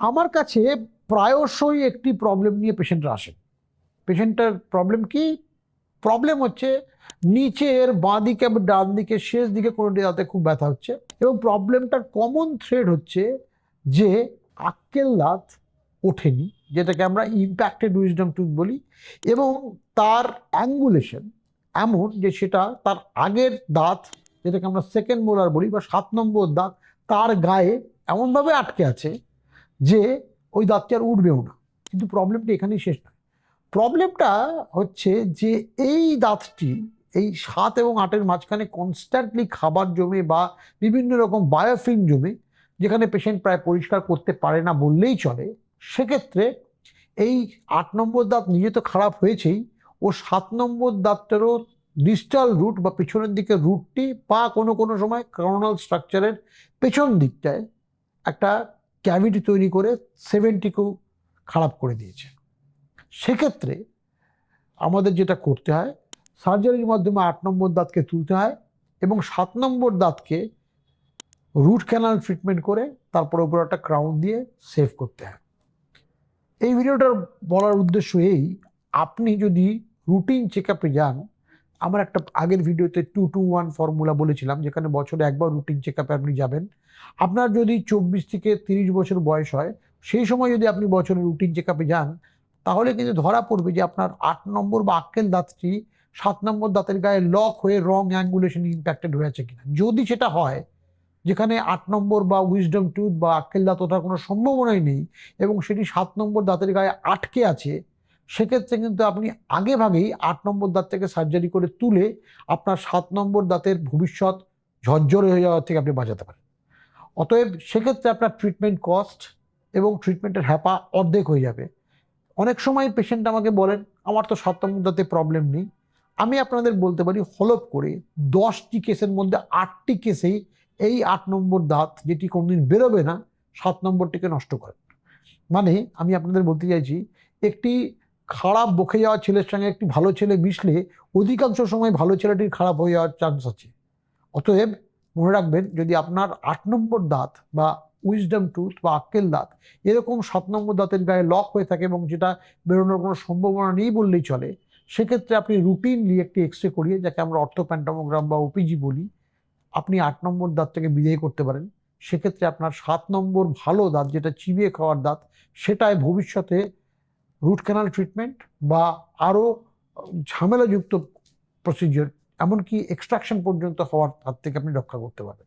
আমার কাছে প্রায়শই একটি প্রবলেম নিয়ে পেশেন্টরা আসেন। পেশেন্টের প্রবলেম কি? প্রবলেম হচ্ছে নিচের বাঁ দিকে বা ডান দিকে শেষ দিকে কোনোটি দাঁতে খুব ব্যথা হচ্ছে, এবং প্রবলেমটার কমন থ্রেড হচ্ছে যে আক্কেল দাঁত ওঠেনি, যেটাকে আমরা ইম্প্যাক্টেড উইজডম টুথ বলি, এবং তার অ্যাঙ্গুলেশন এমন যে সেটা তার আগের দাঁত, যেটাকে আমরা সেকেন্ড মোলার বলি বা 7 নম্বর দাঁত, তার গায়ে এমনভাবে আটকে আছে যে ওই দাঁতটি আর উঠবেও না। কিন্তু প্রবলেমটা এখানেই শেষ নয়। প্রবলেমটা হচ্ছে যে এই দাঁতটি এই 7 এবং 8-এর মাঝখানে কনস্ট্যান্টলি খাবার জমে বা বিভিন্ন রকম বায়োফিল্ম জমে, যেখানে পেশেন্ট প্রায় পরিষ্কার করতে পারে না বললেই চলে। সেক্ষেত্রে এই 8 নম্বর দাঁত নিজে তো খারাপ হয়েছেই, ও 7 নম্বর দাঁতটারও ডিস্টাল রুট বা পেছনের দিকের রুটটি বা কোনো কোনো সময় করোনাল স্ট্রাকচারের পেছন দিকটায় একটা ক্যাভিটি তৈরি করে 70কেও খারাপ করে দিয়েছে। সেক্ষেত্রে আমাদের যেটা করতে হয়, সার্জারির মাধ্যমে 8 নম্বর দাঁতকে তুলতে হয় এবং 7 নম্বর দাঁতকে রুট ক্যানাল ট্রিটমেন্ট করে তারপর উপর একটা ক্রাউন দিয়ে সেভ করতে হয়। এই ভিডিওটার বলার উদ্দেশ্য এই, আপনি যদি রুটিন চেক আপে যান, আমার একটা আগের ভিডিওতে 2-2-1 ফর্মুলা বলেছিলাম, যেখানে বছরে একবার রুটিন চেক আপে আপনি যাবেন। আপনার যদি 24 থেকে 30 বছর বয়স হয়, সেই সময় যদি আপনি বছরে রুটিন চেক আপে যান, তাহলে কিন্তু ধরা পড়বে যে আপনার 8 নম্বর বা আক্কেল দাঁতটি 7 নম্বর দাঁতের গায়ে লক হয়ে রং অ্যাঙ্গুলেশন ইম্প্যাক্টেড হয়ে আছে কিনা। যদি সেটা হয়, যেখানে 8 নম্বর বা উইজডম টুথ বা আক্কেল দাঁত ওঠার কোনো সম্ভাবনাই নেই এবং সেটি 7 নম্বর দাঁতের গায়ে আটকে আছে, সেক্ষেত্রে কিন্তু আপনি আগে ভাগেই 8 নম্বর দাঁত থেকে সার্জারি করে তুলে আপনার 7 নম্বর দাঁতের ভবিষ্যৎ ঝরঝরে হয়ে যাওয়ার থেকে আপনি বাঁচাতে পারেন। অতএব সেক্ষেত্রে আপনার ট্রিটমেন্ট কস্ট এবং ট্রিটমেন্টের হ্যাপা অর্ধেক হয়ে যাবে। অনেক সময় পেশেন্ট আমাকে বলেন, আমার তো 7 নম্বর দাঁতে প্রবলেম নেই। আমি আপনাদের বলতে পারি হলপ করে 10টি কেসের মধ্যে 8টি কেসেই এই 8 নম্বর দাঁত, যেটি কোনদিন বেরোবে না, 7 নম্বরটিকে নষ্ট করে। মানে আমি আপনাদের বলতে চাইছি, একটি খারাপ বকে যাওয়া ছেলের সঙ্গে একটি ভালো ছেলে মিশলে অধিকাংশ সময় ভালো ছেলেটির খারাপ হয়ে যাওয়ার চান্স আছে। অতএব মনে রাখবেন, যদি আপনার 8 নম্বর দাঁত বা উইজডম টুথ বা আক্কেল দাঁত এরকম 7 নম্বর দাঁতের গায়ে লক হয়ে থাকে এবং যেটা বেরোনোর কোনো সম্ভাবনা নেই বললেই চলে, সেক্ষেত্রে আপনি রুটিনলি একটি এক্স রে করিয়ে, যাকে আমরা অর্থোপ্যান্টোমোগ্রাম বা ওপিজি বলি, আপনি 8 নম্বর দাঁতটাকে বিদায় করতে পারেন। সেক্ষেত্রে আপনার 7 নম্বর ভালো দাঁত, যেটা চিবিয়ে খাওয়ার দাঁত, সেটায় ভবিষ্যতে রুট ক্যানাল ট্রিটমেন্ট বা আরও ঝামেলাযুক্ত প্রসিজিওর, এমনকি এক্সট্রাকশন পর্যন্ত হওয়ার হাত থেকে আপনি রক্ষা করতে পারবেন।